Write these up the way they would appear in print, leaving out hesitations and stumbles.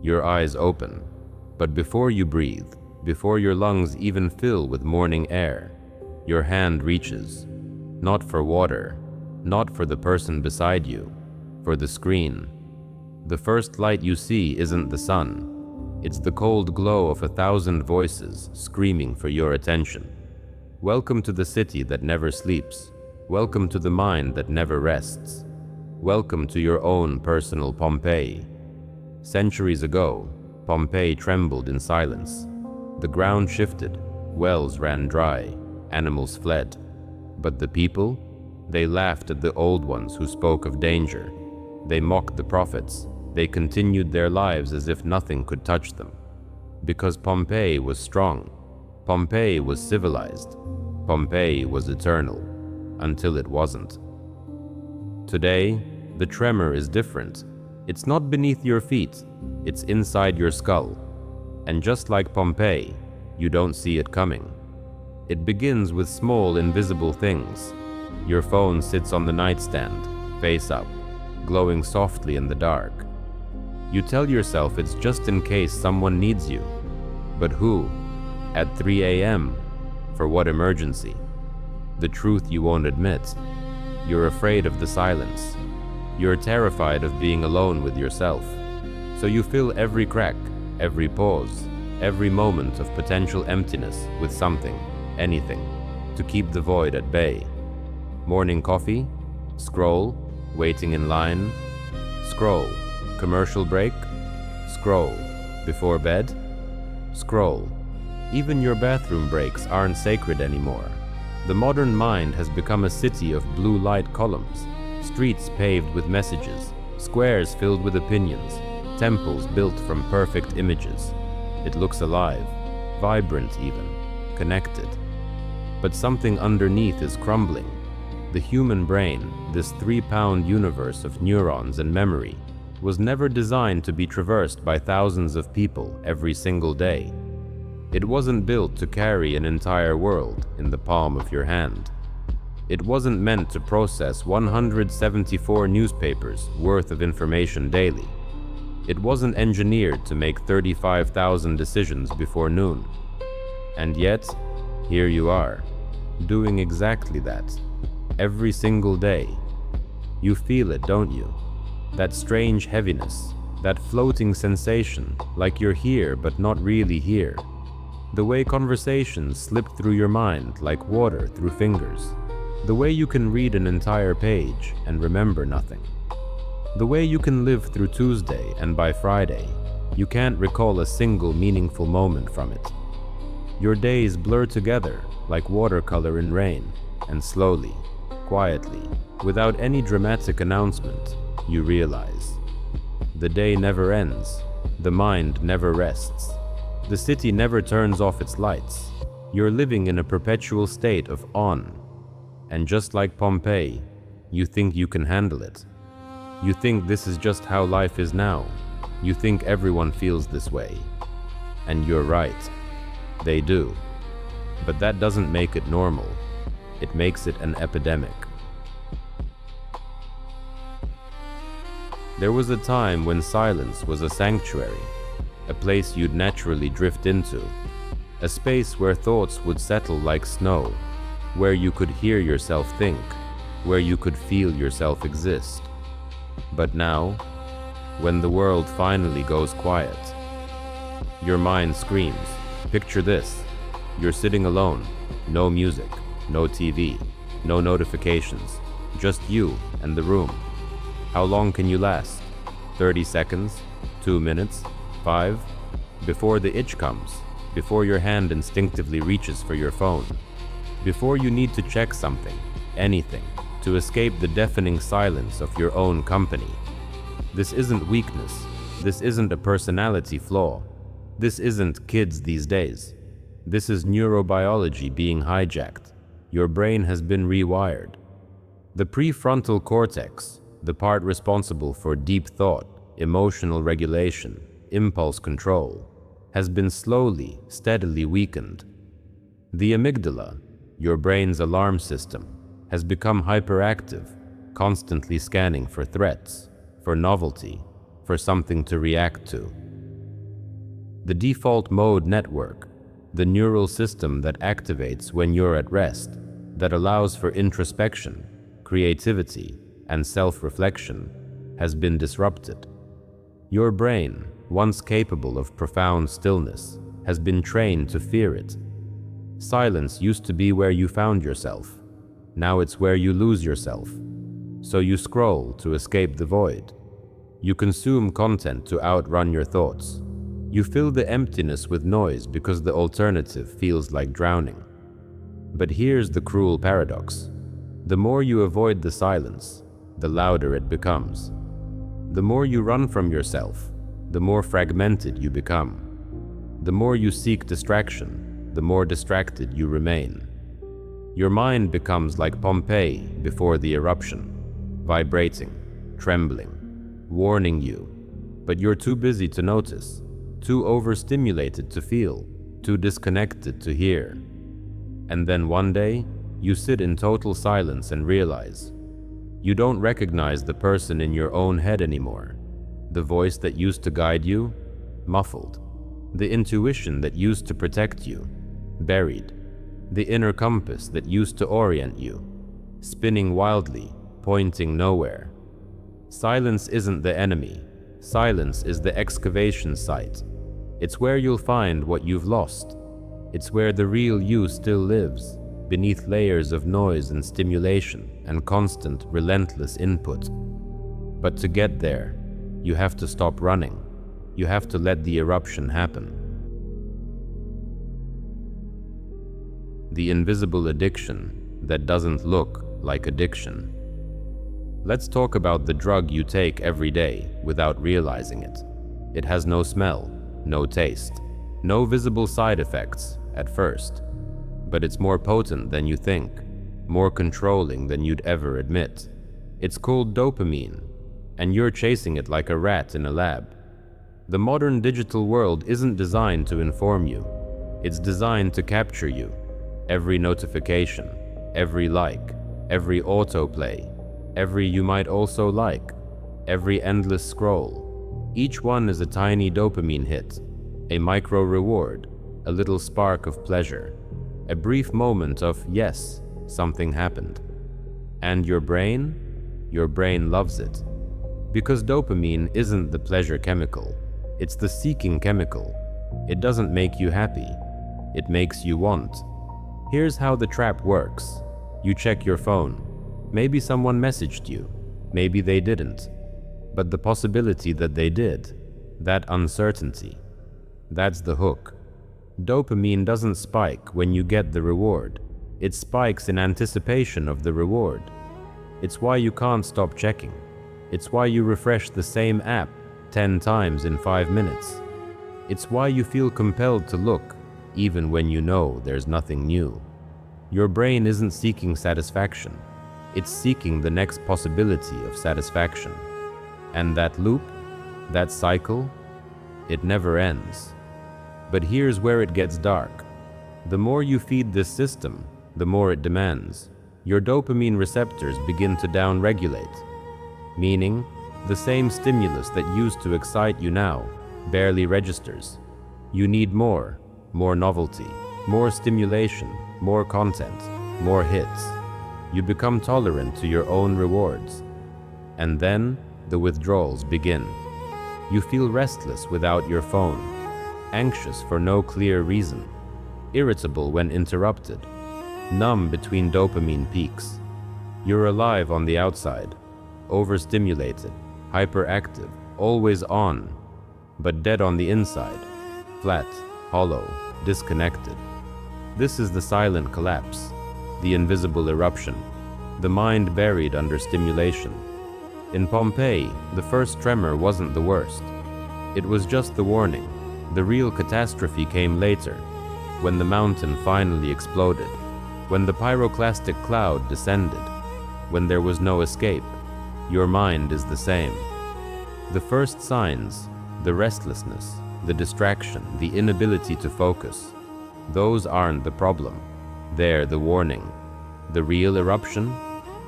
Your eyes open, but before you breathe, before your lungs even fill with morning air, your hand reaches, not for water, not for the person beside you, for the screen. The first light you see isn't the sun. It's the cold glow of 1,000 voices screaming for your attention. Welcome to the city that never sleeps. Welcome to the mind that never rests. Welcome to your own personal Pompeii. Centuries ago, Pompeii trembled in silence. The ground shifted, wells ran dry, animals fled. But the people? They laughed at the old ones who spoke of danger. They mocked the prophets. They continued their lives as if nothing could touch them. Because Pompeii was strong. Pompeii was civilized. Pompeii was eternal, until it wasn't. Today, the tremor is different. It's not beneath your feet, it's inside your skull. And just like Pompeii, you don't see it coming. It begins with small, invisible things. Your phone sits on the nightstand, face up, glowing softly in the dark. You tell yourself it's just in case someone needs you. But who? At 3 a.m.? For what emergency? The truth you won't admit. You're afraid of the silence. You're terrified of being alone with yourself. So you fill every crack, every pause, every moment of potential emptiness with something, anything, to keep the void at bay. Morning coffee? Scroll. Waiting in line? Scroll. Commercial break? Scroll. Before bed? Scroll. Even your bathroom breaks aren't sacred anymore. The modern mind has become a city of blue light columns, streets paved with messages, squares filled with opinions, temples built from perfect images. It looks alive, vibrant even, connected. But something underneath is crumbling. The human brain, this 3-pound universe of neurons and memory, was never designed to be traversed by thousands of people every single day. It wasn't built to carry an entire world in the palm of your hand. It wasn't meant to process 174 newspapers worth of information daily. It wasn't engineered to make 35,000 decisions before noon. And yet, here you are, doing exactly that, every single day. You feel it, don't you? That strange heaviness, that floating sensation, like you're here but not really here. The way conversations slip through your mind like water through fingers. The way you can read an entire page and remember nothing. The way you can live through Tuesday and by Friday, you can't recall a single meaningful moment from it. Your days blur together like watercolor in rain, and slowly, quietly, without any dramatic announcement, you realize. The day never ends. The mind never rests. The city never turns off its lights. You're living in a perpetual state of on. And just like Pompeii, you think you can handle it. You think this is just how life is now. You think everyone feels this way. And you're right. They do. But that doesn't make it normal. It makes it an epidemic. There was a time when silence was a sanctuary, a place you'd naturally drift into, a space where thoughts would settle like snow, where you could hear yourself think, where you could feel yourself exist. But now, when the world finally goes quiet, your mind screams. Picture this. You're sitting alone, no music, no TV, no notifications, just you and the room. How long can you last? 30 seconds? 2 minutes? 5? Before the itch comes, before your hand instinctively reaches for your phone, before you need to check something, anything, to escape the deafening silence of your own company. This isn't weakness. This isn't a personality flaw. This isn't kids these days. This is neurobiology being hijacked. Your brain has been rewired. The prefrontal cortex, the part responsible for deep thought, emotional regulation, impulse control, has been slowly, steadily weakened. The amygdala, your brain's alarm system, has become hyperactive, constantly scanning for threats, for novelty, for something to react to. The default mode network, the neural system that activates when you're at rest, that allows for introspection, creativity, and self-reflection, has been disrupted. Your brain, once capable of profound stillness, has been trained to fear it. Silence used to be where you found yourself. Now it's where you lose yourself. So you scroll to escape the void. You consume content to outrun your thoughts. You fill the emptiness with noise because the alternative feels like drowning. But here's the cruel paradox. The more you avoid the silence, the louder it becomes. The more you run from yourself, the more fragmented you become. The more you seek distraction, the more distracted you remain. Your mind becomes like Pompeii before the eruption, vibrating, trembling, warning you, but you're too busy to notice, too overstimulated to feel, too disconnected to hear. And then one day, you sit in total silence and realize you don't recognize the person in your own head anymore. The voice that used to guide you, muffled. The intuition that used to protect you, buried. The inner compass that used to orient you, spinning wildly, pointing nowhere. Silence isn't the enemy. Silence is the excavation site. It's where you'll find what you've lost. It's where the real you still lives, beneath layers of noise and stimulation and constant, relentless input. But to get there, you have to stop running. You have to let the eruption happen. The invisible addiction that doesn't look like addiction. Let's talk about the drug you take every day without realizing it. It has no smell, no taste, no visible side effects at first. But it's more potent than you think, more controlling than you'd ever admit. It's called dopamine, and you're chasing it like a rat in a lab. The modern digital world isn't designed to inform you. It's designed to capture you. Every notification, every like, every autoplay, every you might also like, every endless scroll. Each one is a tiny dopamine hit, a micro reward, a little spark of pleasure, a brief moment of, yes, something happened. And your brain loves it. Because dopamine isn't the pleasure chemical, it's the seeking chemical. It doesn't make you happy, it makes you want. Here's how the trap works. You check your phone. Maybe someone messaged you, maybe they didn't. But the possibility that they did, that uncertainty, that's the hook. Dopamine doesn't spike when you get the reward. It spikes in anticipation of the reward. It's why you can't stop checking. It's why you refresh the same app 10 times in 5 minutes. It's why you feel compelled to look, even when you know there's nothing new. Your brain isn't seeking satisfaction. It's seeking the next possibility of satisfaction. And that loop, that cycle, it never ends. But here's where it gets dark. The more you feed this system, the more it demands. Your dopamine receptors begin to downregulate, meaning the same stimulus that used to excite you now barely registers. You need more novelty, more stimulation, more content, more hits. You become tolerant to your own rewards. And then the withdrawals begin. You feel restless without your phone, anxious for no clear reason, irritable when interrupted, numb between dopamine peaks. You're alive on the outside, overstimulated, hyperactive, always on, but dead on the inside, flat, hollow, disconnected. This is the silent collapse, the invisible eruption, the mind buried under stimulation. In Pompeii, the first tremor wasn't the worst. It was just the warning. The real catastrophe came later, when the mountain finally exploded, when the pyroclastic cloud descended, when there was no escape. Your mind is the same. The first signs, the restlessness, the distraction, the inability to focus, those aren't the problem. They're the warning. The real eruption?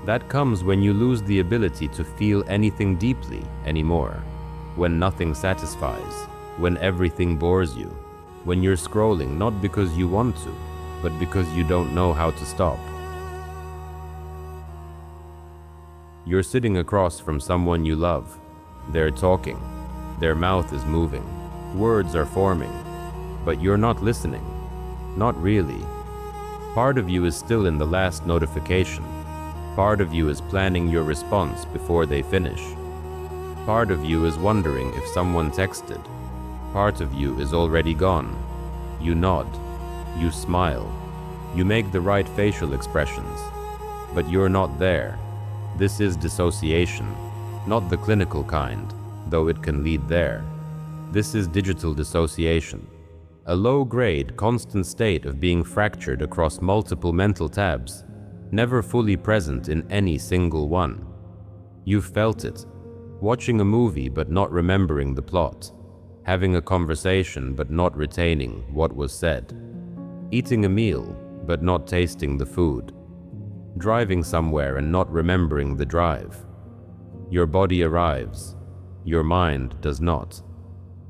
That comes when you lose the ability to feel anything deeply anymore, when nothing satisfies, when everything bores you, when you're scrolling not because you want to, but because you don't know how to stop. You're sitting across from someone you love. They're talking. Their mouth is moving. Words are forming. But you're not listening. Not really. Part of you is still in the last notification. Part of you is planning your response before they finish. Part of you is wondering if someone texted. Part of you is already gone. You nod. You smile. You make the right facial expressions. But you're not there. This is dissociation, not the clinical kind, though it can lead there. This is digital dissociation, a low-grade, constant state of being fractured across multiple mental tabs, never fully present in any single one. You've felt it, watching a movie but not remembering the plot, having a conversation but not retaining what was said, eating a meal but not tasting the food, driving somewhere and not remembering the drive. Your body arrives, your mind does not.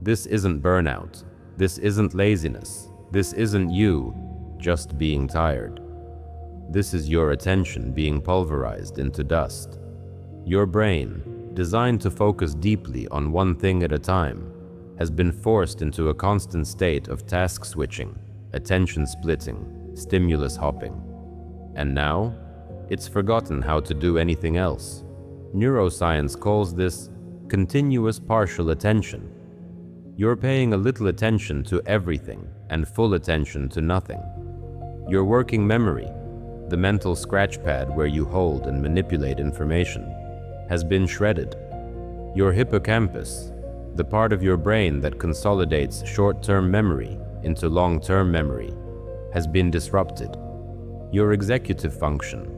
This isn't burnout, this isn't laziness, this isn't you just being tired. This is your attention being pulverized into dust. Your brain, designed to focus deeply on one thing at a time, has been forced into a constant state of task switching, attention splitting, stimulus hopping. And now, it's forgotten how to do anything else. Neuroscience calls this continuous partial attention. You're paying a little attention to everything and full attention to nothing. Your working memory, the mental scratchpad where you hold and manipulate information, has been shredded. Your hippocampus, the part of your brain that consolidates short-term memory into long-term memory, has been disrupted. Your executive function,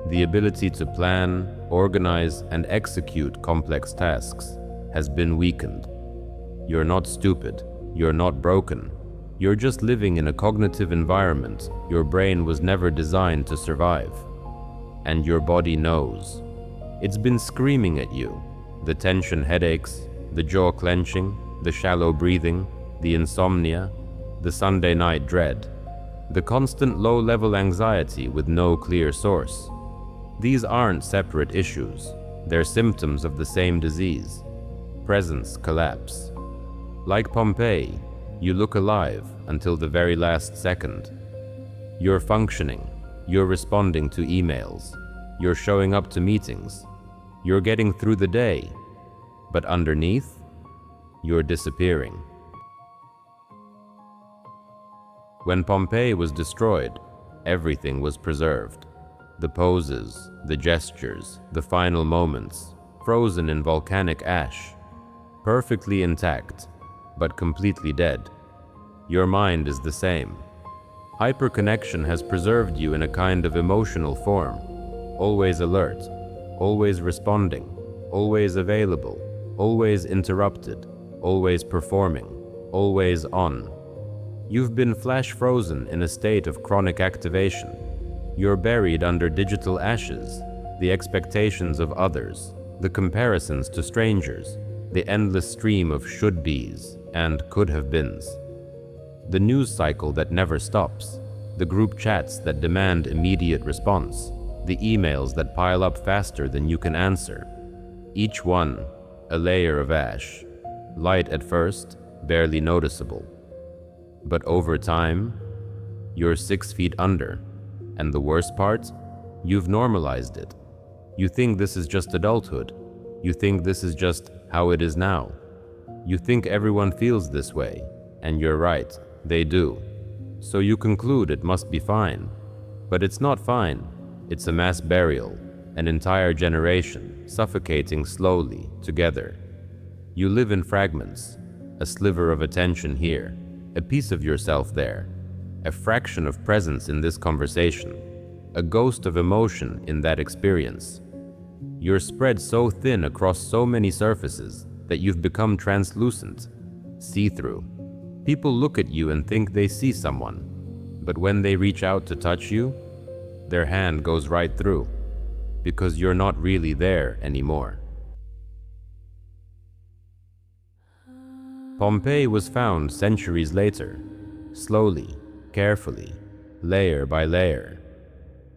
the ability to plan, organize, and execute complex tasks, has been weakened. You're not stupid, you're not broken. You're just living in a cognitive environment your brain was never designed to survive. And your body knows. It's been screaming at you. The tension headaches, the jaw clenching, the shallow breathing, the insomnia, the Sunday night dread, the constant low-level anxiety with no clear source. These aren't separate issues. They're symptoms of the same disease. Presence collapse. Like Pompeii, you look alive until the very last second. You're functioning. You're responding to emails. You're showing up to meetings. You're getting through the day. But underneath, you're disappearing. When Pompeii was destroyed, everything was preserved. The poses, the gestures, the final moments, frozen in volcanic ash, perfectly intact, but completely dead. Your mind is the same. Hyperconnection has preserved you in a kind of emotional form, always alert, always responding, always available, always interrupted, always performing, always on. You've been flash frozen in a state of chronic activation. You're buried under digital ashes, the expectations of others, the comparisons to strangers, the endless stream of should-bes and could-have-beens. The news cycle that never stops, the group chats that demand immediate response, the emails that pile up faster than you can answer. Each one, a layer of ash, light at first, barely noticeable. But over time, you're 6 feet under. And the worst part? You've normalized it. You think this is just adulthood. You think this is just how it is now. You think everyone feels this way. And you're right, they do. So you conclude it must be fine. But it's not fine. It's a mass burial, an entire generation suffocating slowly together. You live in fragments, a sliver of attention here, a piece of yourself there, a fraction of presence in this conversation, a ghost of emotion in that experience. You're spread so thin across so many surfaces that you've become translucent, see-through. People look at you and think they see someone, but when they reach out to touch you, their hand goes right through, because you're not really there anymore. Pompeii was found centuries later, slowly, carefully, layer by layer.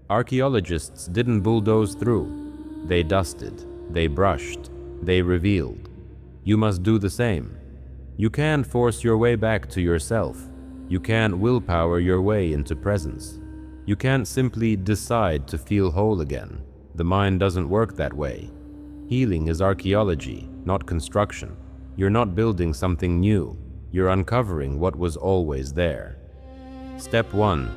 Archaeologists didn't bulldoze through. They dusted, they brushed, they revealed. You must do the same. You can't force your way back to yourself. You can't willpower your way into presence. You can't simply decide to feel whole again. The mind doesn't work that way. Healing is archaeology, not construction. You're not building something new. You're uncovering what was always there. Step 1.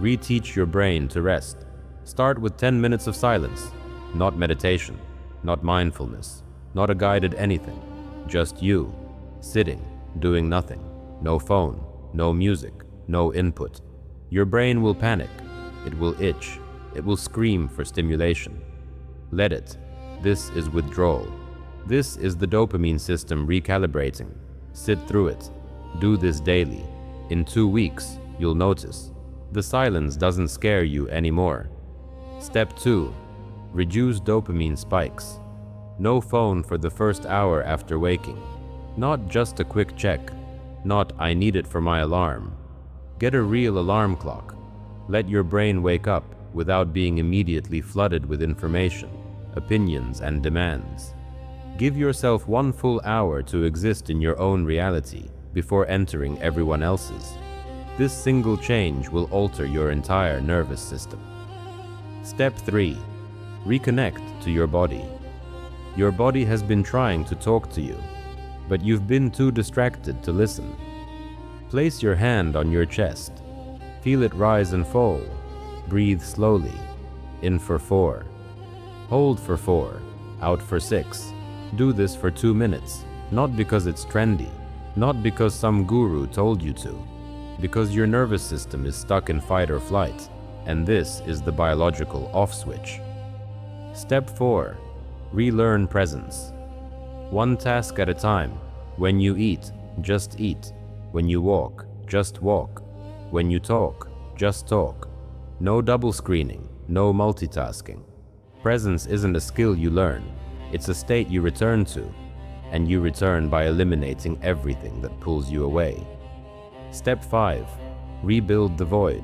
Reteach your brain to rest. Start with 10 minutes of silence. Not meditation, not mindfulness, not a guided anything. Just you, sitting, doing nothing. No phone, no music, no input. Your brain will panic. It will itch. It will scream for stimulation. Let it. This is withdrawal. This is the dopamine system recalibrating. Sit through it. Do this daily. In 2 weeks, you'll notice. The silence doesn't scare you anymore. Step 2. Reduce dopamine spikes. No phone for the first hour after waking. Not just a quick check. Not I need it for my alarm. Get a real alarm clock. Let your brain wake up without being immediately flooded with information, opinions, and demands. Give yourself 1 full hour to exist in your own reality before entering everyone else's. This single change will alter your entire nervous system. Step 3. Reconnect to your body. Your body has been trying to talk to you, but you've been too distracted to listen. Place your hand on your chest. Feel it rise and fall. Breathe slowly. In for 4. Hold for 4. Out for 6. Do this for 2 minutes, not because it's trendy, not because some guru told you to, because your nervous system is stuck in fight or flight, and this is the biological off switch. Step 4. Relearn presence. 1 task at a time. When you eat, just eat. When you walk, just walk. When you talk, just talk. No double screening, no multitasking. Presence isn't a skill you learn, it's a state you return to, and you return by eliminating everything that pulls you away. Step 5. Rebuild the void.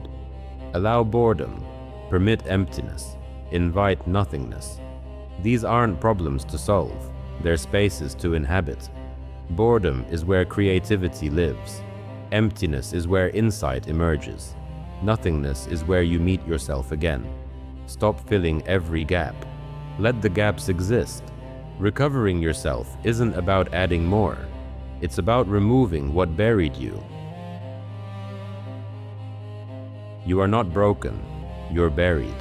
Allow boredom, permit emptiness, invite nothingness. These aren't problems to solve, they're spaces to inhabit. Boredom is where creativity lives. Emptiness is where insight emerges. Nothingness is where you meet yourself again. Stop filling every gap. Let the gaps exist. Recovering yourself isn't about adding more. It's about removing what buried you. You are not broken. You're buried.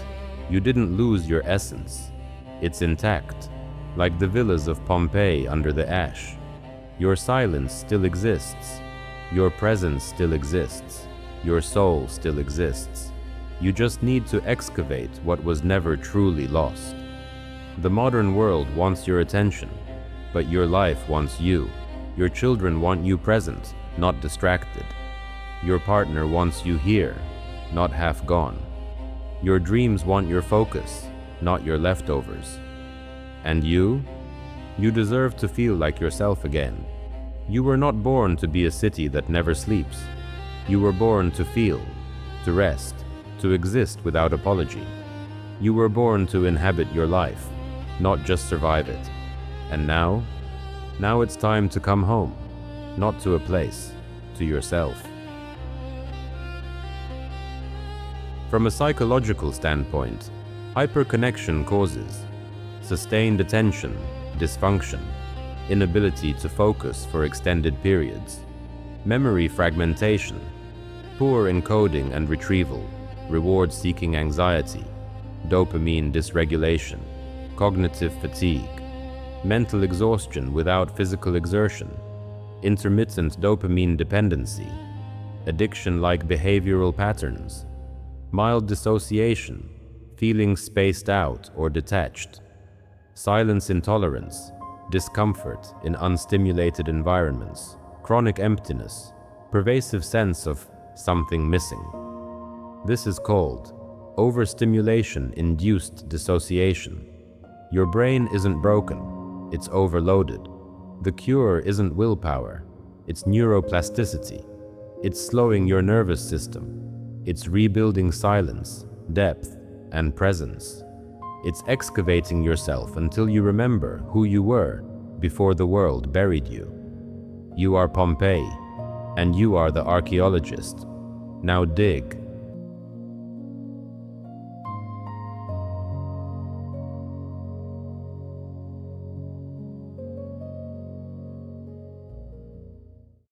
You didn't lose your essence. It's intact, like the villas of Pompeii under the ash. Your silence still exists. Your presence still exists. Your soul still exists. You just need to excavate what was never truly lost. The modern world wants your attention, but your life wants you. Your children want you present, not distracted. Your partner wants you here, not half gone. Your dreams want your focus, not your leftovers. And you? You deserve to feel like yourself again. You were not born to be a city that never sleeps. You were born to feel, to rest, to exist without apology. You were born to inhabit your life, not just survive it. And now it's time to come home, not to a place, to yourself. From a psychological standpoint, hyperconnection causes sustained attention, dysfunction, inability to focus for extended periods, memory fragmentation, poor encoding and retrieval, reward-seeking anxiety, dopamine dysregulation, cognitive fatigue, mental exhaustion without physical exertion, intermittent dopamine dependency, addiction-like behavioral patterns, mild dissociation, feeling spaced out or detached, silence intolerance, discomfort in unstimulated environments, chronic emptiness, pervasive sense of something missing. This is called overstimulation-induced dissociation. Your brain isn't broken, it's overloaded. The cure isn't willpower, It's neuroplasticity. It's slowing your nervous system. It's rebuilding silence, depth, and presence. It's excavating yourself until you remember who you were before the world buried you. You are Pompeii, and you are the archaeologist. Now dig,